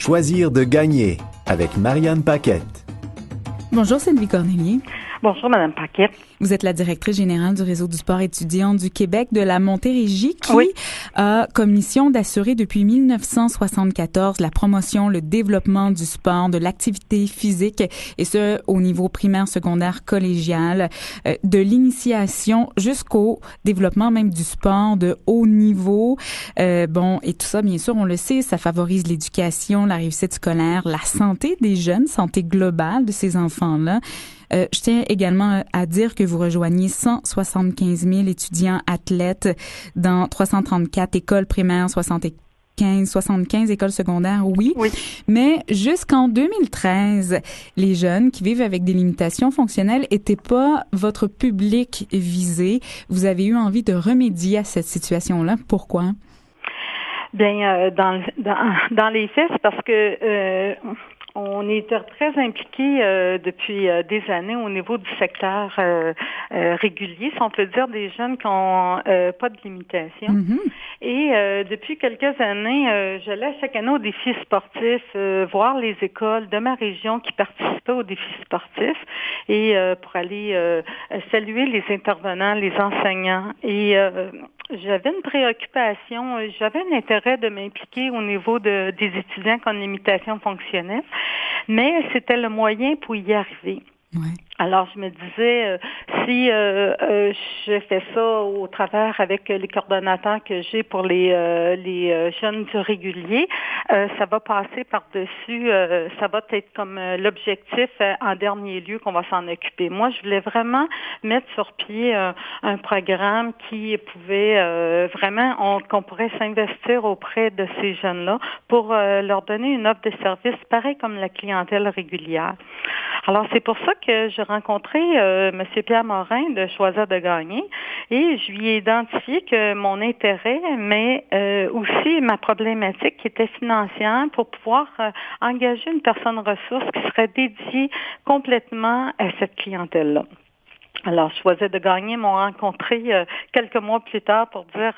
Choisir de gagner avec Marianne Paquette. Bonjour Sylvie Cornélier. Bonjour Madame Paquette. Vous êtes la directrice générale du Réseau du sport étudiant du Québec de la Montérégie qui a comme mission d'assurer depuis 1974 la promotion, le développement du sport, de l'activité physique et ce au niveau primaire, secondaire, collégial, de l'initiation jusqu'au développement même du sport de haut niveau. Et tout ça, bien sûr, on le sait, ça favorise l'éducation, la réussite scolaire, la santé des jeunes, santé globale de ces enfants-là. Je tiens également à dire que vous rejoignez 175 000 étudiants athlètes dans 334 écoles primaires, 75 écoles secondaires, oui. Mais jusqu'en 2013, les jeunes qui vivent avec des limitations fonctionnelles n'étaient pas votre public visé. Vous avez eu envie de remédier à cette situation-là. Pourquoi? Bien, dans les faits, c'est parce que on est très impliqués depuis des années au niveau du secteur régulier, si on peut dire, des jeunes qui n'ont pas de limitation. Mm-hmm. Et depuis quelques années, j'allais chaque année aux défis sportifs, voir les écoles de ma région qui participaient aux défis sportifs et pour aller saluer les intervenants, les enseignants. Et j'avais une préoccupation, j'avais un intérêt de m'impliquer au niveau des étudiants qui ont une limitation fonctionnelle, mais c'était le moyen pour y arriver. Ouais. Alors, je me disais, si je fais ça au travers avec les coordonnateurs que j'ai pour les jeunes du régulier, ça va passer par-dessus, ça va être comme l'objectif en dernier lieu qu'on va s'en occuper. Moi, je voulais vraiment mettre sur pied un programme qui pouvait qu'on pourrait s'investir auprès de ces jeunes-là pour leur donner une offre de service pareil comme la clientèle régulière. Alors, c'est pour ça que j'ai rencontré M. Pierre Morin de Choisir de gagner et je lui ai identifié que mon intérêt, mais aussi ma problématique qui était financière pour pouvoir engager une personne ressource qui serait dédiée complètement à cette clientèle-là. Alors, Choisir de gagner m'ont rencontré quelques mois plus tard pour dire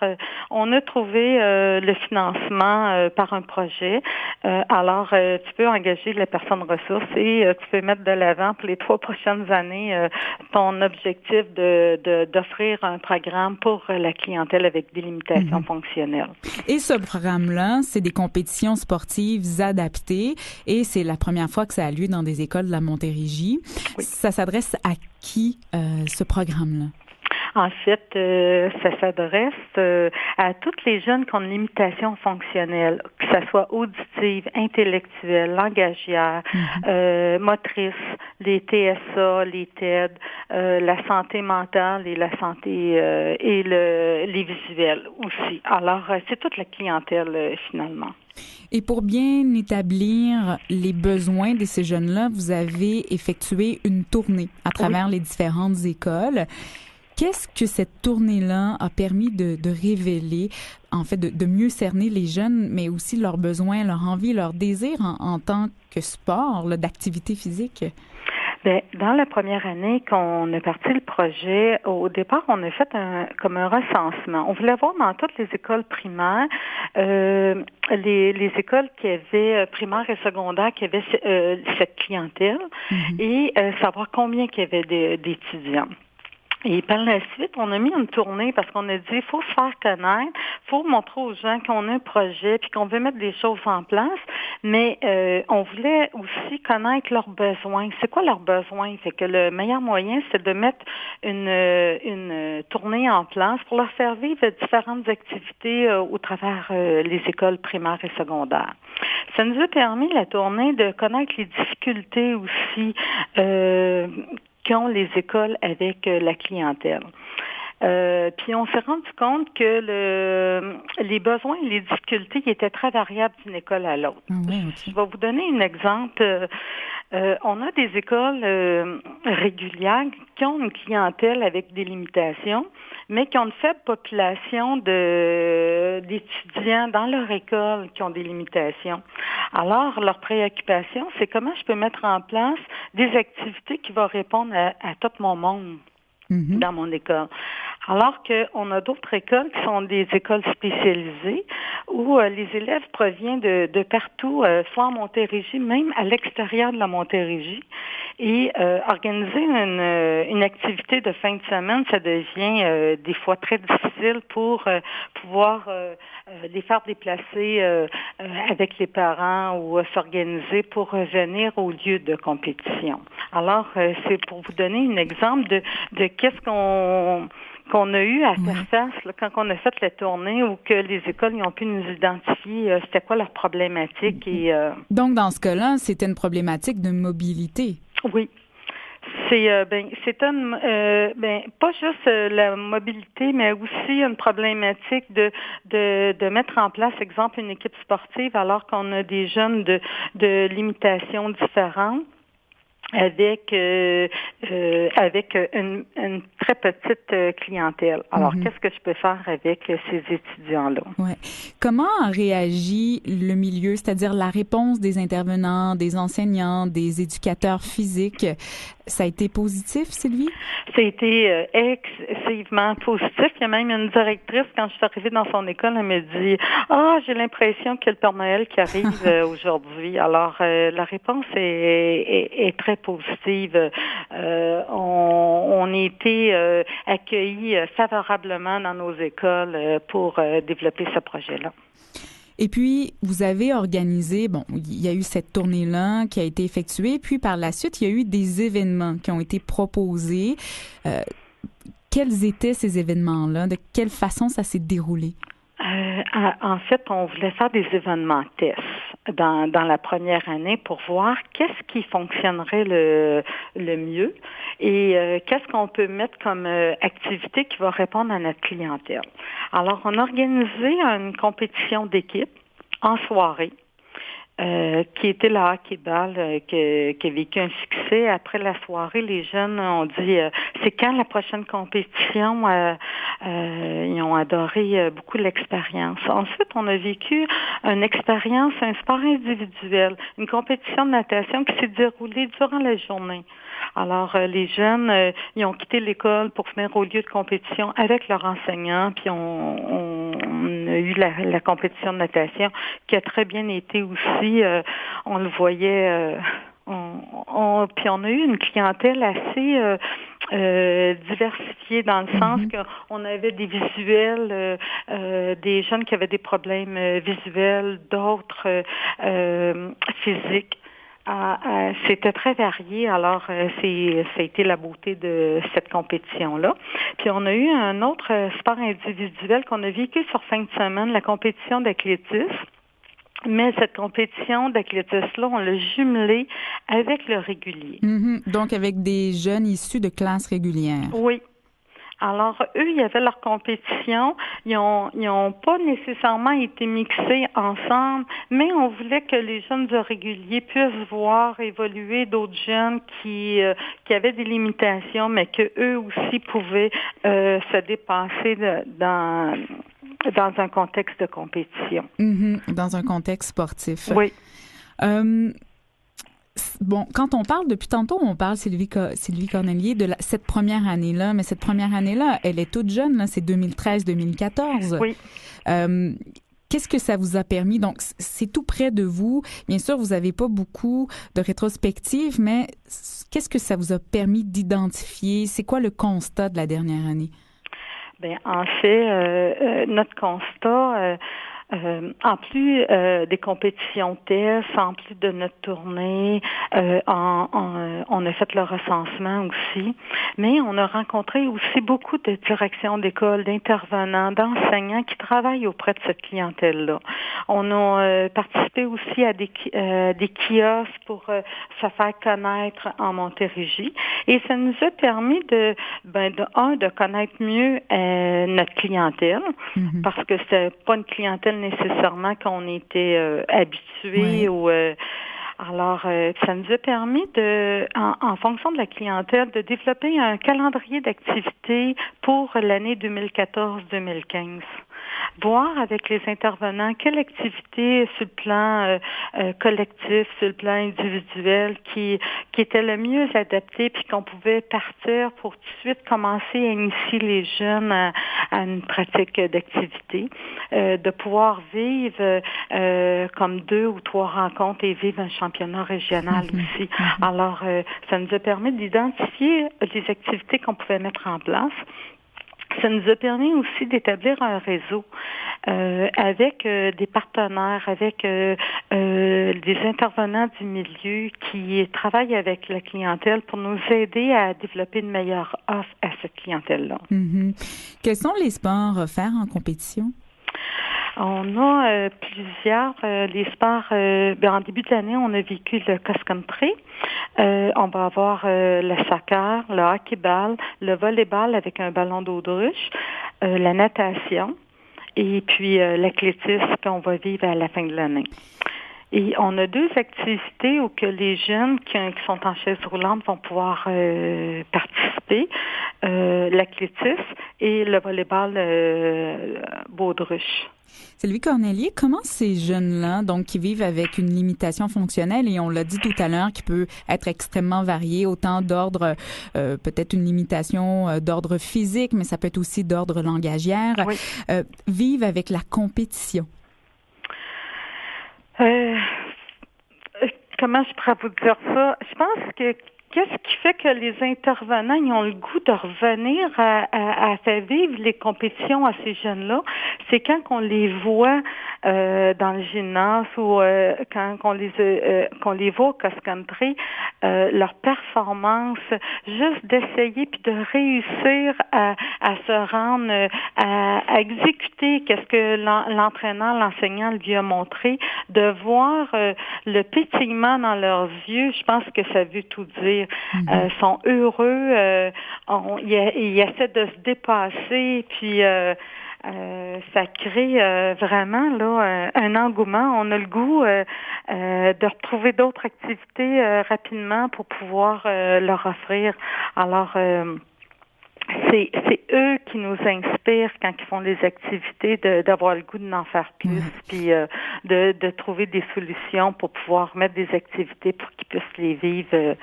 on a trouvé le financement par un projet. Alors, tu peux engager les personnes ressources et tu peux mettre de l'avant pour les 3 prochaines années ton objectif d'offrir un programme pour la clientèle avec des limitations fonctionnelles. Et ce programme-là, c'est des compétitions sportives adaptées et c'est la première fois que ça a lieu dans des écoles de la Montérégie. Oui. Ça s'adresse à qui ce programme-là? En fait, ça s'adresse à toutes les jeunes qui ont une limitation fonctionnelle, que ce soit auditive, intellectuelle, langagière, motrice, les TSA, les TED, la santé mentale et la santé et les visuels aussi. Alors, c'est toute la clientèle finalement. Et pour bien établir les besoins de ces jeunes-là, vous avez effectué une tournée à travers les différentes écoles. Qu'est-ce que cette tournée-là a permis de révéler, en fait, de mieux cerner les jeunes, mais aussi leurs besoins, leur envie, leur désir en tant que sport, là, d'activité physique? Bien, dans la première année qu'on a parti le projet, au départ, on a fait un recensement. On voulait voir dans toutes les écoles primaires, les écoles qui avaient primaire et secondaire, qui avaient cette clientèle, et savoir combien qu'il y avait d'étudiants. Et par la suite, on a mis une tournée parce qu'on a dit, il faut se faire connaître, il faut montrer aux gens qu'on a un projet puis qu'on veut mettre des choses en place, mais on voulait aussi connaître leurs besoins. C'est quoi leurs besoins? Fait que le meilleur moyen, c'est de mettre une tournée en place pour leur faire vivre différentes activités au travers les écoles primaires et secondaires. Ça nous a permis, la tournée, de connaître les difficultés aussi qu'ont les écoles avec la clientèle. Puis on s'est rendu compte que les besoins et les difficultés étaient très variables d'une école à l'autre. Je vais vous donner un exemple. On a des écoles régulières qui ont une clientèle avec des limitations, mais qui ont une faible population d'étudiants dans leur école qui ont des limitations. Alors, leur préoccupation, c'est comment je peux mettre en place des activités qui vont répondre à tout mon monde dans mon école. Alors qu'on a d'autres écoles qui sont des écoles spécialisées où les élèves proviennent de partout, soit en Montérégie, même à l'extérieur de la Montérégie. Et organiser une activité de fin de semaine, ça devient des fois très difficile pour pouvoir les faire déplacer avec les parents ou s'organiser pour venir au lieu de compétition. Alors, c'est pour vous donner un exemple de qu'est-ce qu'on a eu à faire face là, quand on a fait la tournée ou que les écoles ont pu nous identifier c'était quoi leur problématique. Et donc, dans ce cas-là, c'était une problématique de mobilité. Oui. C'est pas juste la mobilité, mais aussi une problématique de mettre en place, exemple, une équipe sportive alors qu'on a des jeunes de limitations différentes. Avec une très petite clientèle. Alors, qu'est-ce que je peux faire avec ces étudiants-là? Ouais. Comment a réagi le milieu, c'est-à-dire la réponse des intervenants, des enseignants, des éducateurs physiques? Ça a été positif, Sylvie? Ça a été excessivement positif. Il y a même une directrice, quand je suis arrivée dans son école, elle me dit « Ah, j'ai l'impression qu'il y a le Père Noël qui arrive aujourd'hui. » Alors, la réponse est très positive. On a été accueillis favorablement dans nos écoles pour développer ce projet-là. Et puis, vous avez organisé, il y a eu cette tournée-là qui a été effectuée, puis par la suite, il y a eu des événements qui ont été proposés. Quels étaient ces événements-là? De quelle façon ça s'est déroulé? En fait, on voulait faire des événements tests dans la première année pour voir qu'est-ce qui fonctionnerait le mieux et qu'est-ce qu'on peut mettre comme activité qui va répondre à notre clientèle. Alors, on a organisé une compétition d'équipe en soirée. Qui était le hockey-ball, qui a vécu un succès. Après la soirée, les jeunes ont dit c'est quand la prochaine compétition? Ils ont adoré beaucoup l'expérience. Ensuite, on a vécu une expérience, un sport individuel, une compétition de natation qui s'est déroulée durant la journée. Alors, les jeunes, ils ont quitté l'école pour venir au lieu de compétition avec leurs enseignants, puis on a eu la compétition de natation qui a très bien été aussi. On le voyait, puis on a eu une clientèle assez diversifiée dans le sens qu'on avait des visuels, des jeunes qui avaient des problèmes visuels, d'autres physiques. C'était très varié, alors ça a été la beauté de cette compétition-là. Puis on a eu un autre sport individuel qu'on a vécu sur fin de semaine, la compétition d'athlétisme. Mais cette compétition d'athlétisme-là, on l'a jumelée avec le régulier. Donc avec des jeunes issus de classes régulières. Oui. Alors, eux, il y avait leur compétition. Ils ont pas nécessairement été mixés ensemble, mais on voulait que les jeunes de régulier puissent voir évoluer d'autres jeunes qui avaient des limitations, mais que eux aussi pouvaient se dépasser dans un contexte de compétition. Dans un contexte sportif. Oui. Quand on parle, depuis tantôt, on parle, Sylvie Cornelier, de cette première année-là, mais cette première année-là, elle est toute jeune, là, c'est 2013-2014. Oui. Qu'est-ce que ça vous a permis? Donc, c'est tout près de vous. Bien sûr, vous n'avez pas beaucoup de rétrospectives, mais qu'est-ce que ça vous a permis d'identifier? C'est quoi le constat de la dernière année? Bien, en fait, notre constat... en plus des compétitions tests, en plus de notre tournée, on a fait le recensement aussi, mais on a rencontré aussi beaucoup de directions d'école, d'intervenants, d'enseignants qui travaillent auprès de cette clientèle-là. On a participé aussi à des kiosques pour se faire connaître en Montérégie et ça nous a permis de connaître mieux notre clientèle parce que c'était pas une clientèle nécessairement qu'on était habitué ou alors ça nous a permis en fonction de la clientèle de développer un calendrier d'activités pour l'année 2014-2015. voir avec les intervenants quelle activité sur le plan collectif, sur le plan individuel qui était le mieux adapté, puis qu'on pouvait partir pour tout de suite commencer à initier les jeunes à une pratique d'activité, de pouvoir vivre comme 2 ou 3 rencontres et vivre un championnat régional aussi. Alors, ça nous a permis d'identifier les activités qu'on pouvait mettre en place. Ça nous a permis aussi d'établir un réseau avec des partenaires, avec des intervenants du milieu qui travaillent avec la clientèle pour nous aider à développer une meilleure offre à cette clientèle-là. Mm-hmm. Quels sont les sports offerts en compétition? On a plusieurs. Les sports, en début de l'année, on a vécu le cross-country. On va avoir le soccer, le hockey-ball, le volley-ball avec un ballon d'audruche, la natation et puis l'athlétisme qu'on va vivre à la fin de l'année. Et on a 2 activités où que les jeunes qui sont en chaise roulante vont pouvoir participer, l'athlétisme et le volley-ball baudruche. Sylvie Cornelier, comment ces jeunes-là, donc qui vivent avec une limitation fonctionnelle, et on l'a dit tout à l'heure, qui peut être extrêmement variée, autant d'ordre, peut-être une limitation d'ordre physique, mais ça peut être aussi d'ordre langagière, oui. Vivent avec la compétition? Comment je pourrais vous dire ça? Je pense que qu'est-ce qui fait que les intervenants ils ont le goût de revenir à faire vivre les compétitions à ces jeunes-là? C'est quand on les voit dans le gymnase ou quand on les voit au cross-country, leur performance, juste d'essayer puis de réussir à se rendre, à exécuter qu'est-ce que l'entraîneur, l'enseignant lui a montré, de voir le pétillement dans leurs yeux, je pense que ça veut tout dire. Sont heureux, ils essaient de se dépasser, puis ça crée vraiment là un engouement. On a le goût de retrouver d'autres activités rapidement pour pouvoir leur offrir. Alors, c'est eux qui nous inspirent quand ils font les activités, d'avoir le goût d'en faire plus, puis de trouver des solutions pour pouvoir mettre des activités pour qu'ils puissent les vivre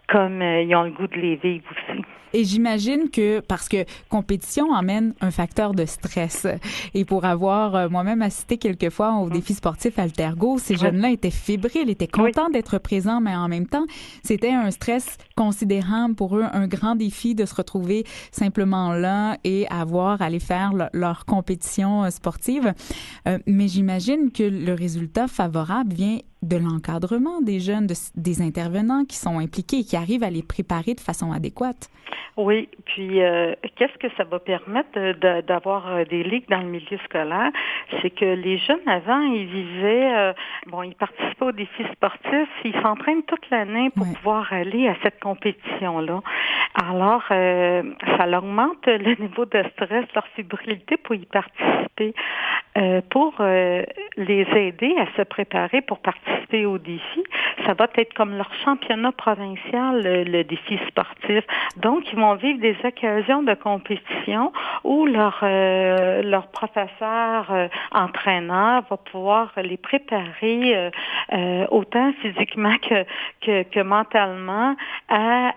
comme ils ont le goût de les vivre aussi. Et j'imagine que, parce que compétition amène un facteur de stress. Et pour avoir moi-même assisté quelquefois aux défis sportifs Altergo, ces jeunes-là étaient fébriles, étaient contents d'être présents, mais en même temps, c'était un stress considérable pour eux, un grand défi de se retrouver simplement là et avoir à aller faire leur compétition sportive. Mais j'imagine que le résultat favorable vient de l'encadrement des jeunes, des intervenants qui sont impliqués et qui arrivent à les préparer de façon adéquate. Oui, puis qu'est-ce que ça va permettre d'avoir des ligues dans le milieu scolaire? C'est que les jeunes, avant, ils vivaient, ils participaient aux défis sportifs, ils s'entraînent toute l'année pour pouvoir aller à cette compétition-là. Alors, ça augmente le niveau de stress, leur fébrilité pour y participer, pour les aider à se préparer pour participer au défi. Ça va être comme leur championnat provincial, le défi sportif. Donc, ils vont vivre des occasions de compétition où leur professeur entraîneur va pouvoir les préparer autant physiquement que mentalement à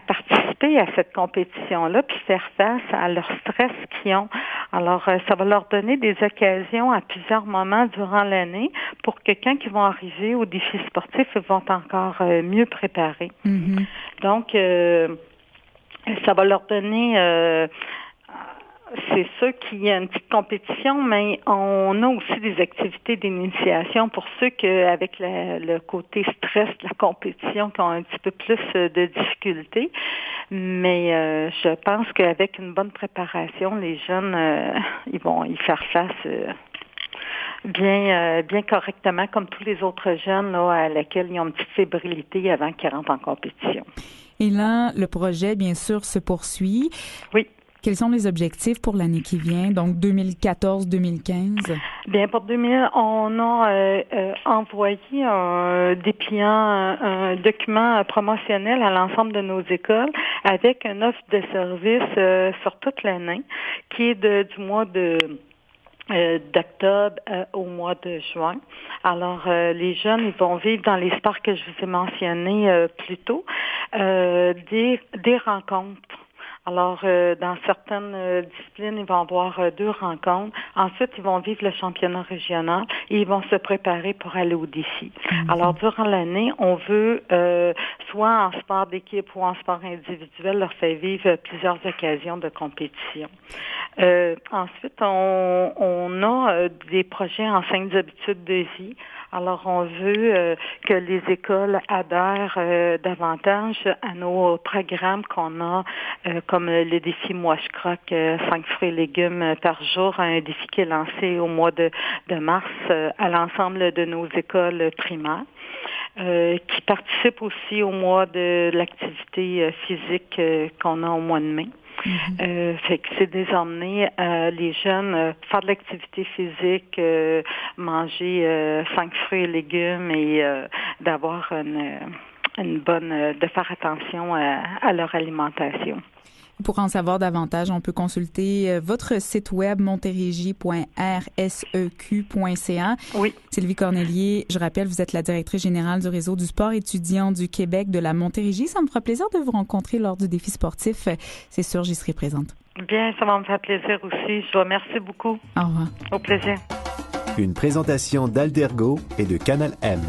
participer à cette compétition-là puis faire face à leur stress qu'ils ont. Alors, ça va leur donner des occasions à plusieurs moments durant l'année pour que quand ils vont arriver au défi sportif, ils vont encore mieux préparés. Mm-hmm. Donc, ça va leur donner... c'est sûr qu'il y a une petite compétition, mais on a aussi des activités d'initiation pour ceux avec le côté stress de la compétition qui ont un petit peu plus de difficultés. Mais je pense qu'avec une bonne préparation, les jeunes, ils vont y faire face bien correctement, comme tous les autres jeunes là, à laquelle ils ont une petite fébrilité avant qu'ils rentrent en compétition. Et là, le projet, bien sûr, se poursuit. Oui. Quels sont les objectifs pour l'année qui vient, donc 2014-2015? Bien, pour 2000, on a envoyé un document promotionnel à l'ensemble de nos écoles avec une offre de service sur toute l'année qui est du mois d'octobre au mois de juin. Alors, les jeunes, ils vont vivre dans les sports que je vous ai mentionnés plus tôt, des rencontres. Alors, dans certaines disciplines, ils vont avoir 2 rencontres. Ensuite, ils vont vivre le championnat régional et ils vont se préparer pour aller au défi. Mm-hmm. Alors, durant l'année, on veut, soit en sport d'équipe ou en sport individuel, leur faire vivre plusieurs occasions de compétition. Ensuite, on a des projets en 5 habitudes de vie. Alors, on veut que les écoles adhèrent davantage à nos programmes qu'on a, comme le défi Moi je croque, 5 fruits et légumes par jour, un défi qui est lancé au mois de mars à l'ensemble de nos écoles primaires. Qui participent aussi au mois de l'activité physique qu'on a au mois de mai. Mm-hmm. Fait que c'est désormais les jeunes faire de l'activité physique, manger 5 fruits et légumes et d'avoir une bonne de faire attention à leur alimentation. Pour en savoir davantage, on peut consulter votre site web montérégie.rseq.ca. Oui. Sylvie Cornelier, je rappelle, vous êtes la directrice générale du réseau du sport étudiant du Québec de la Montérégie. Ça me fera plaisir de vous rencontrer lors du défi sportif. C'est sûr, j'y serai présente. Bien, ça va me faire plaisir aussi. Je vous remercie beaucoup. Au revoir. Au plaisir. Une présentation d'Aldergo et de Canal M.